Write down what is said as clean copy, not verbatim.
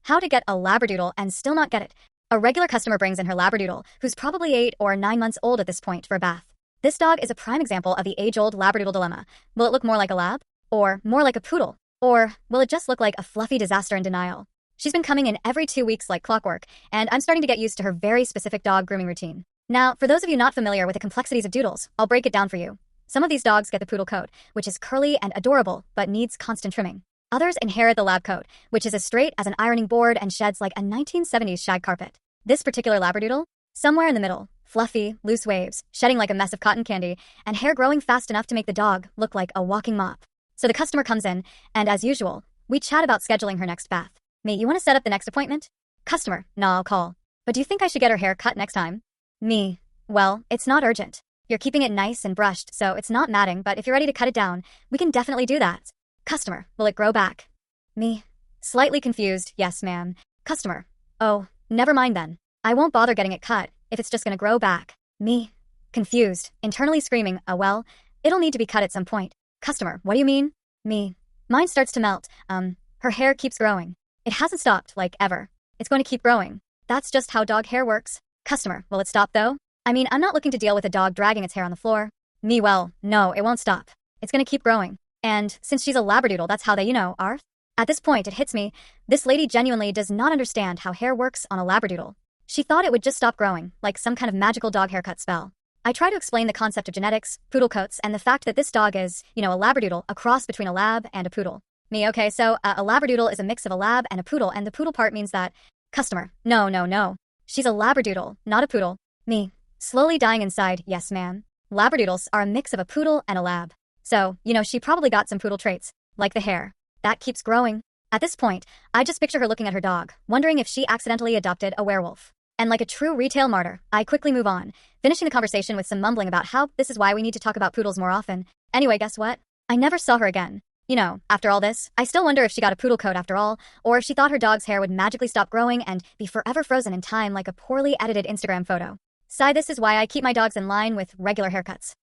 How to get a Labradoodle and still not get it. A regular customer brings in her Labradoodle, who's probably 8 or 9 months old at this point, for a bath. This dog is a prime example of the age-old Labradoodle dilemma. Will it look more like a lab? Or more like a poodle? Or will it just look like a fluffy disaster in denial? She's been coming in every 2 weeks like clockwork, and I'm starting to get used to her very specific dog grooming routine. Now, for those of you not familiar with the complexities of doodles, I'll break it down for you. Some of these dogs get the poodle coat, which is curly and adorable, but needs constant trimming. Others inherit the lab coat, which is as straight as an ironing board and sheds like a 1970s shag carpet. This particular Labradoodle? Somewhere in the middle. Fluffy, loose waves, shedding like a mess of cotton candy, and hair growing fast enough to make the dog look like a walking mop. So the customer comes in, and as usual, we chat about scheduling her next bath. Me, you want to set up the next appointment? Customer, nah, I'll call. But do you think I should get her hair cut next time? Me, well, it's not urgent. You're keeping it nice and brushed, so it's not matting, but if you're ready to cut it down, we can definitely do that. Customer, will it grow back? Me, slightly confused, yes ma'am. Customer, oh, never mind then. I won't bother getting it cut if it's just gonna grow back. Me, confused, internally screaming, oh well, it'll need to be cut at some point. Customer, what do you mean? Me, mine starts to melt, her hair keeps growing. It hasn't stopped, like, ever. It's going to keep growing. That's just how dog hair works. Customer, will it stop though? I mean, I'm not looking to deal with a dog dragging its hair on the floor. Me, well, no, it won't stop. It's gonna keep growing. And since she's a Labradoodle, that's how they, are. At this point, it hits me. This lady genuinely does not understand how hair works on a Labradoodle. She thought it would just stop growing, like some kind of magical dog haircut spell. I try to explain the concept of genetics, poodle coats, and the fact that this dog is, a Labradoodle, a cross between a lab and a poodle. Me, okay, so a Labradoodle is a mix of a lab and a poodle, and the poodle part means that... Customer, no. She's a Labradoodle, not a poodle. Me, slowly dying inside, yes ma'am. Labradoodles are a mix of a poodle and a lab. So, she probably got some poodle traits, like the hair. That keeps growing. At this point, I just picture her looking at her dog, wondering if she accidentally adopted a werewolf. And like a true retail martyr, I quickly move on, finishing the conversation with some mumbling about how this is why we need to talk about poodles more often. Anyway, guess what? I never saw her again. After all this, I still wonder if she got a poodle coat after all, or if she thought her dog's hair would magically stop growing and be forever frozen in time like a poorly edited Instagram photo. This is why I keep my dogs in line with regular haircuts.